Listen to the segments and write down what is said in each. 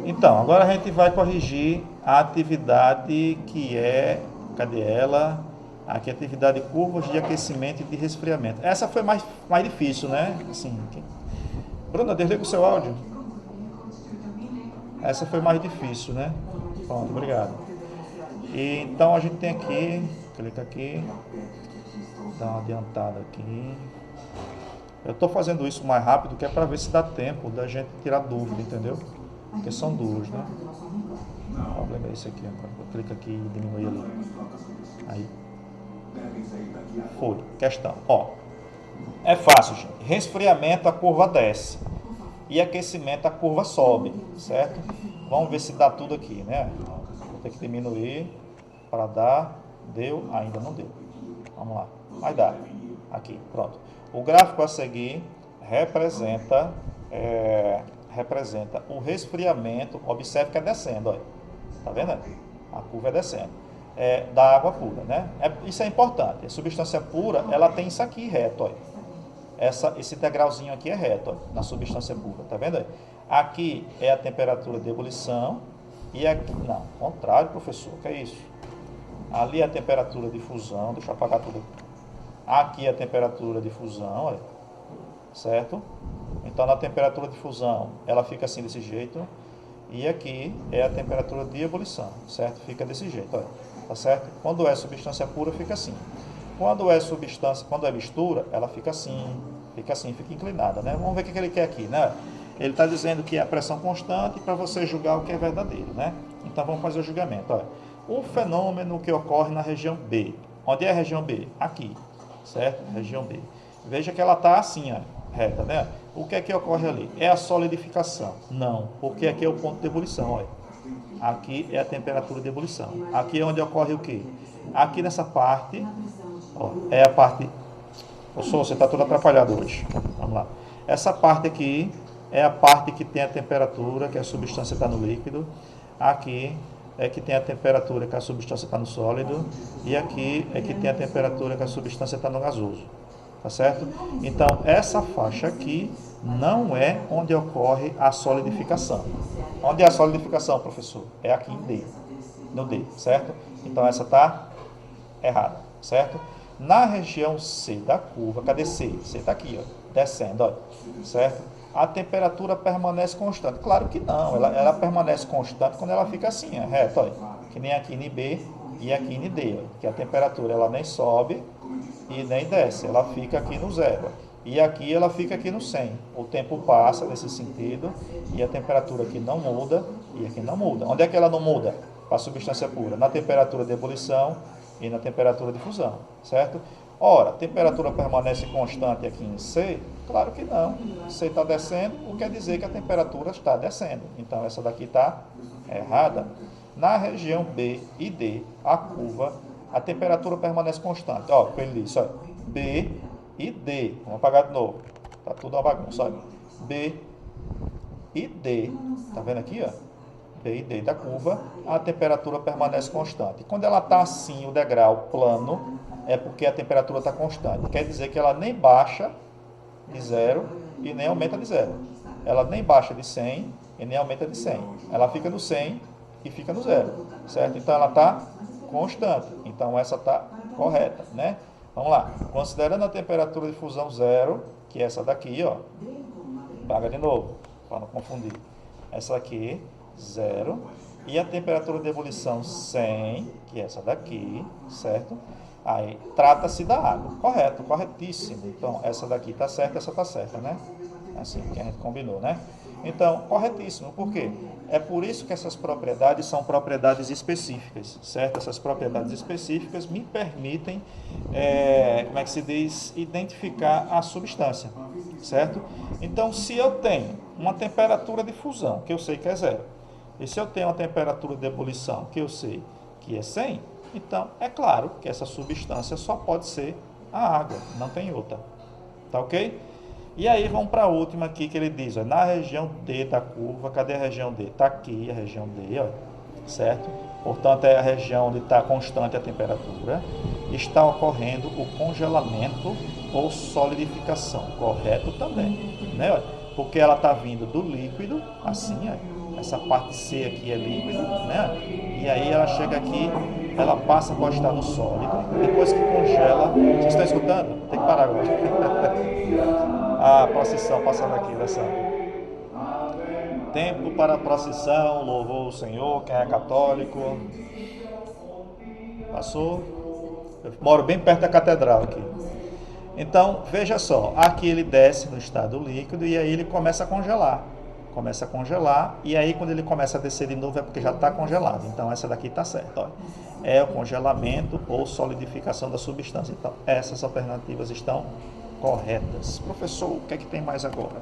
Então, agora a gente vai corrigir a atividade que é, cadê ela? Aqui, atividade curvas de aquecimento e de resfriamento. Essa foi mais difícil, né? Assim, Bruna, desliga o seu áudio. Essa foi mais difícil, né? Pronto, obrigado. E, então a gente tem aqui, clica aqui, dá uma adiantada aqui. Eu estou fazendo isso mais rápido que é para ver se dá tempo da gente tirar dúvida, entendeu? Porque são duas, né? O problema é esse aqui agora. Clica aqui e diminui ali. Aí. Foi. Questão. Ó. É fácil, gente. Resfriamento, a curva desce. E aquecimento, a curva sobe. Certo? Vamos ver se dá tudo aqui, né? Vou ter que diminuir para dar. Deu? Ainda não deu. Vamos lá. Vai dar. Aqui. Pronto. O gráfico a seguir representa o resfriamento. Observe que é descendo, olha. Tá vendo? A curva é descendo. Da água pura, né? Isso é importante. A substância pura, ela tem isso aqui reto, olha. Esse degrauzinho aqui é reto, olha, na substância pura, tá vendo? Olha? Aqui é a temperatura de ebulição e aqui, não, contrário, professor, que é isso? Ali é a temperatura de fusão, deixa eu apagar tudo aqui. Aqui é a temperatura de fusão, olha, certo? Então, na temperatura de fusão, ela fica assim, desse jeito. E aqui é a temperatura de ebulição, certo? Fica desse jeito, olha, tá certo? Quando é substância pura, fica assim. Quando é mistura, ela fica assim, fica inclinada, né? Vamos ver o que ele quer aqui, né? Ele está dizendo que é a pressão constante para você julgar o que é verdadeiro, né? Então, vamos fazer o julgamento, olha. O fenômeno que ocorre na região B. Onde é a região B? Aqui. Certo? Região B. Veja que ela está assim, ó, reta, né? O que é que ocorre ali? É a solidificação? Não, porque aqui é o ponto de ebulição, olha. Aqui é a temperatura de ebulição. Aqui é onde ocorre o quê? Aqui nessa parte, ó, é a parte... Você está todo atrapalhado hoje. Vamos lá. Essa parte aqui é a parte que tem a temperatura, que a substância está no líquido. Aqui é que tem a temperatura que a substância está no sólido, e aqui é que tem a temperatura que a substância está no gasoso, tá certo? Então, essa faixa aqui não é onde ocorre a solidificação. Onde é a solidificação, professor? É aqui em D, no D, certo? Então, essa está errada, certo? Na região C da curva, cadê C? C está aqui, ó, descendo, ó, certo? A temperatura permanece constante. Claro que não, ela permanece constante quando ela fica assim, ó, reto, olha, que nem aqui em B e aqui em D, ó, que a temperatura ela nem sobe e nem desce, ela fica aqui no zero. E aqui ela fica aqui no 100. O tempo passa nesse sentido e a temperatura aqui não muda e aqui não muda. Onde é que ela não muda? Para a substância pura? Na temperatura de ebulição e na temperatura de fusão, certo? Ora, a temperatura permanece constante aqui em C? Claro que não. C está descendo, o que quer dizer que a temperatura está descendo. Então, essa daqui está errada. Na região B e D, a curva, a temperatura permanece constante. Ó, como ele disse, ó, B e D. Vamos apagar de novo. Está tudo uma bagunça, olha. B e D. Está vendo aqui, ó? B e D da curva, a temperatura permanece constante. Quando ela está assim, o degrau plano, é porque a temperatura está constante. Quer dizer que ela nem baixa de 0 e nem aumenta de 0. Ela nem baixa de 100 e nem aumenta de 100. Ela fica no 100 e fica no 0, certo? Então ela está constante. Então essa está correta, né? Vamos lá. Considerando a temperatura de fusão 0, que é essa daqui, ó. Paga de novo, para não confundir. Essa aqui, 0. E a temperatura de ebulição 100, que é essa daqui, certo? Aí, trata-se da água. Correto, corretíssimo. Então, essa daqui está certa, essa está certa, né? Assim que a gente combinou, né? Então, corretíssimo. Por quê? É por isso que essas propriedades são propriedades específicas, certo? Essas propriedades específicas me permitem, como é que se diz, identificar a substância, certo? Então, se eu tenho uma temperatura de fusão, que eu sei que é 0, e se eu tenho uma temperatura de ebulição, que eu sei que é 100, então, é claro que essa substância só pode ser a água, não tem outra. Tá ok? E aí vamos para a última aqui que ele diz, ó, na região D da curva, cadê a região D? Está aqui a região D, ó, certo? Portanto, é a região onde está constante a temperatura. Está ocorrendo o congelamento ou solidificação, correto também, né? Porque ela está vindo do líquido, assim, ó, essa parte C aqui é líquido, né? E aí ela chega aqui, ela passa para o estado sólido, depois que congela. Vocês estão escutando? Tem que parar agora. A procissão passando aqui, dessa. Tempo para a procissão, louvou o Senhor, quem é católico. Passou. Eu moro bem perto da catedral aqui. Então, veja só, aqui ele desce no estado líquido e aí ele começa a congelar. Começa a congelar e aí quando ele começa a descer de novo é porque já está congelado. Então, essa daqui está certa. Olha. É o congelamento ou solidificação da substância. Então, essas alternativas estão corretas. Professor, o que é que tem mais agora?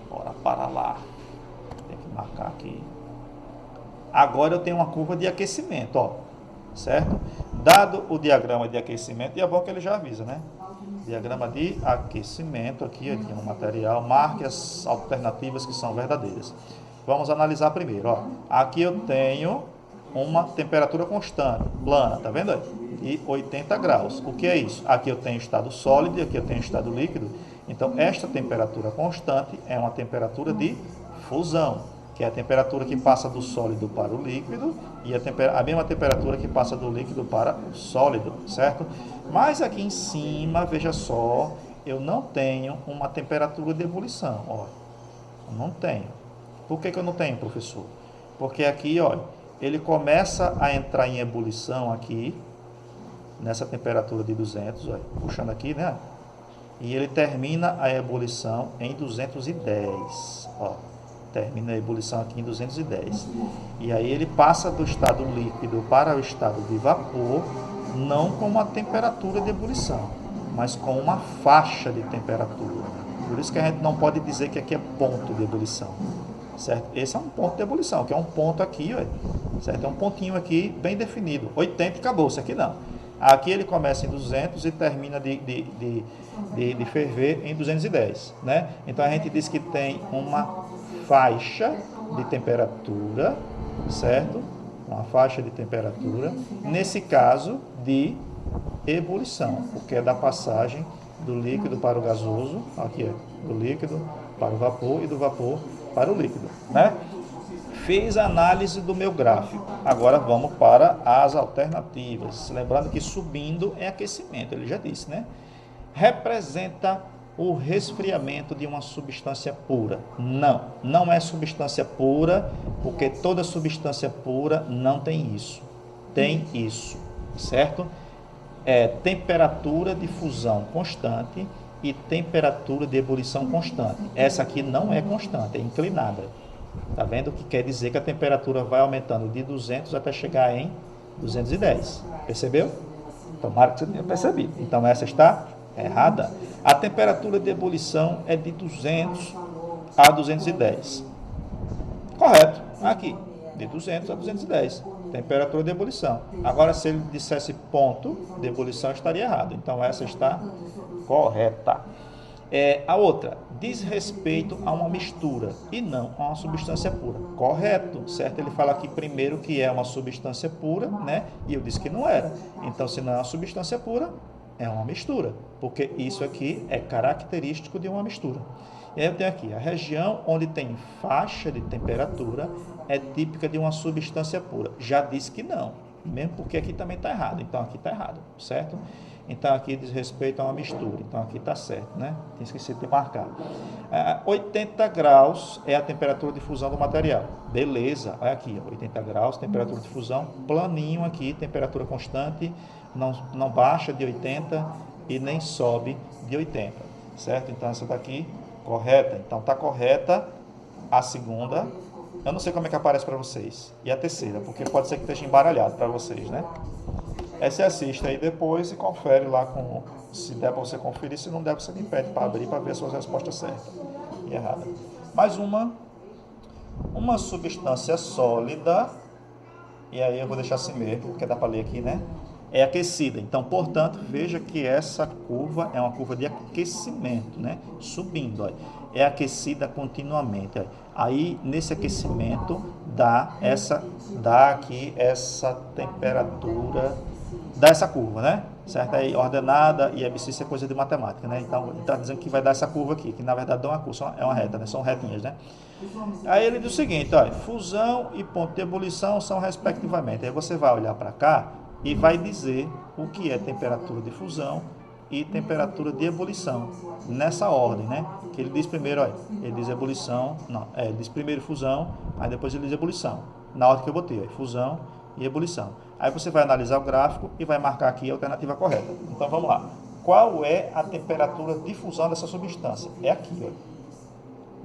Bora para lá. Tem que marcar aqui. Agora eu tenho uma curva de aquecimento, ó. Certo? Dado o diagrama de aquecimento, e é bom que ele já avisa, né? Diagrama de aquecimento, aqui no material, marque as alternativas que são verdadeiras. Vamos analisar primeiro, ó. Aqui eu tenho uma temperatura constante, plana, tá vendo aí? De 80 graus. O que é isso? Aqui eu tenho estado sólido e aqui eu tenho estado líquido. Então, esta temperatura constante é uma temperatura de fusão, que é a temperatura que passa do sólido para o líquido e a mesma temperatura que passa do líquido para o sólido, certo? Mas aqui em cima, veja só, eu não tenho uma temperatura de ebulição, ó. Eu não tenho. Por que eu não tenho, professor? Porque aqui, olha, ele começa a entrar em ebulição aqui, nessa temperatura de 200, olha, puxando aqui, né? E ele termina a ebulição em 210, ó. Termina a ebulição aqui em 210. E aí ele passa do estado líquido para o estado de vapor, não com uma temperatura de ebulição, mas com uma faixa de temperatura. Por isso que a gente não pode dizer que aqui é ponto de ebulição, certo? Esse é um ponto de ebulição, que é um ponto aqui, ó, certo? É um pontinho aqui bem definido. 80 e acabou, isso aqui não. Aqui ele começa em 200 e termina de ferver em 210, né? Então a gente diz que tem uma faixa de temperatura, certo? Uma faixa de temperatura, nesse caso de ebulição, porque é da passagem do líquido para o gasoso, aqui é do líquido para o vapor e do vapor para o líquido, né? Fiz a análise do meu gráfico, agora vamos para as alternativas, lembrando que subindo é aquecimento, ele já disse, né? Representa o resfriamento de uma substância pura. Não é substância pura, porque toda substância pura não tem isso. Tem isso, certo? É temperatura de fusão constante e temperatura de ebulição constante. Essa aqui não é constante, é inclinada. Tá vendo? O que quer dizer que a temperatura vai aumentando de 200 até chegar em 210. Percebeu? Tomara que você tenha percebido. Então essa está errada. A temperatura de ebulição é de 200 a 210. Correto. Aqui, de 200 a 210. Temperatura de ebulição. Agora, se ele dissesse ponto de ebulição, estaria errado. Então, essa está correta. A outra, diz respeito a uma mistura e não a uma substância pura. Correto, certo? Ele fala aqui primeiro que é uma substância pura, né? E eu disse que não era. Então, se não é uma substância pura, é uma mistura, porque isso aqui é característico de uma mistura. E aí eu tenho aqui, a região onde tem faixa de temperatura é típica de uma substância pura. Já disse que não, mesmo porque aqui também está errado. Então aqui está errado, certo? Então aqui diz respeito a uma mistura. Então aqui está certo, né? Tinha esquecido de marcar. 80 graus é a temperatura de fusão do material. Beleza, olha aqui, 80 graus, temperatura de fusão, planinho aqui, temperatura constante, não baixa de 80 e nem sobe de 80, certo? Então essa daqui, correta. Então está correta a segunda. Eu não sei como é que aparece para vocês. E a terceira, porque pode ser que esteja embaralhado para vocês, né? Você assiste aí depois e confere lá com, se der para você conferir, se não der, você me pede para abrir para ver as suas respostas certas e erradas. Mais uma substância sólida, e aí eu vou deixar assim mesmo, porque dá para ler aqui, né? É aquecida. Então, portanto, veja que essa curva é uma curva de aquecimento, né? Subindo, olha. É aquecida continuamente. Olha. Aí, nesse aquecimento, dá aqui essa temperatura dá essa curva, né? Certo? Aí ordenada e abscissa é coisa de matemática, né? Então ele está dizendo que vai dar essa curva aqui, que na verdade não é uma curva, é uma reta, né? São retinhas, né? Aí ele diz o seguinte, olha, fusão e ponto de ebulição são respectivamente. Aí você vai olhar para cá e vai dizer o que é temperatura de fusão e temperatura de ebulição, nessa ordem, né? Que ele diz primeiro, olha, ele diz ebulição, não, ele diz primeiro fusão, aí depois ele diz ebulição, na ordem que eu botei, ó, fusão e ebulição. Aí você vai analisar o gráfico e vai marcar aqui a alternativa correta. Então vamos lá. Qual é a temperatura de fusão dessa substância? É aqui, ó.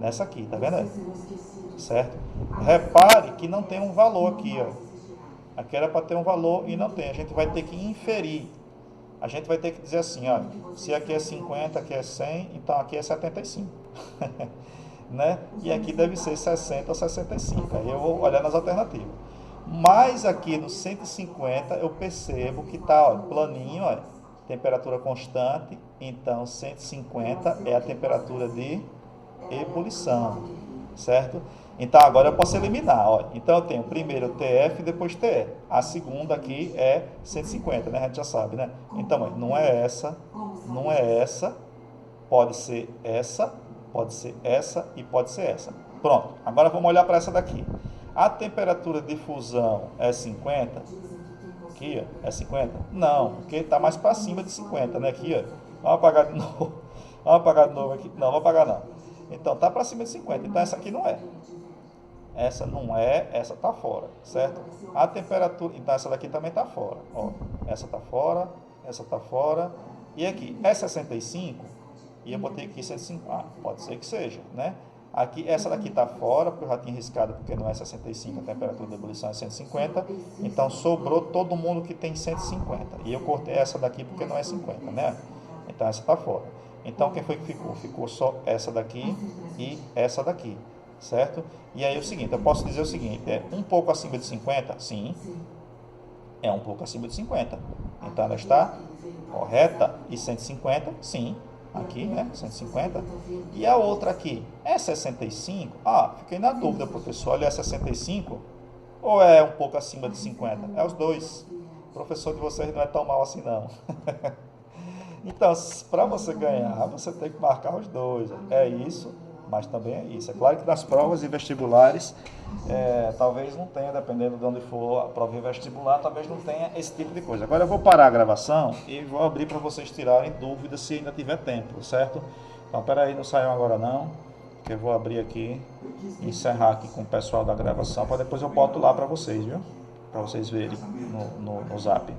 Nessa aqui, tá vendo aí? Certo? Repare que não tem um valor aqui, ó. Aqui era para ter um valor e não tem. A gente vai ter que inferir. A gente vai ter que dizer assim, ó, se aqui é 50, aqui é 100, então aqui é 75. Né? E aqui deve ser 60 ou 65. Aí eu vou olhar nas alternativas. Mas aqui no 150 eu percebo que está planinho, ó, temperatura constante, então 150 é a temperatura de ebulição, certo? Então agora eu posso eliminar, ó. Então eu tenho primeiro TF e depois TE. A segunda aqui é 150, né? A gente já sabe, né? Então ó, não é essa, não é essa, pode ser essa e pode ser essa. Pronto, agora vamos olhar para essa daqui. A temperatura de fusão é 50? Aqui, ó, é 50? Não, porque está mais para cima de 50, né? Aqui, ó. Vamos apagar de novo. Vamos apagar de novo aqui. Não, vamos apagar não. Então, está para cima de 50. Então, essa aqui não é. Essa não é, essa está fora, certo? A temperatura, então essa daqui também está fora. Ó, essa está fora, essa está fora. E aqui, é 65? E eu botei aqui 150. Ah, pode ser que seja, né? Aqui, essa daqui está fora, porque eu já tinha riscado, porque não é 65, a temperatura de ebulição é 150. Então, sobrou todo mundo que tem 150. E eu cortei essa daqui porque não é 50, né? Então, essa está fora. Então, quem foi que ficou? Ficou só essa daqui e essa daqui, certo? E aí, o seguinte, eu posso dizer o seguinte, é um pouco acima de 50? Sim, é um pouco acima de 50. Então, ela está correta. E 150? Sim. Aqui, né? 150. E a outra aqui é 65? Ah, fiquei na dúvida, professor. Olha, é 65 ou é um pouco acima de 50? É os dois. O professor de vocês não é tão mal assim, não. Então, para você ganhar, você tem que marcar os dois. É isso, mas também é isso. É claro que nas provas e vestibulares, talvez não tenha, dependendo de onde for a prova e vestibular, talvez não tenha esse tipo de coisa. Agora eu vou parar a gravação e vou abrir para vocês tirarem dúvidas se ainda tiver tempo, certo? Então, peraí, não saiam agora não, que eu vou abrir aqui, encerrar aqui com o pessoal da gravação, para depois eu boto lá para vocês, viu? Para vocês verem no zap.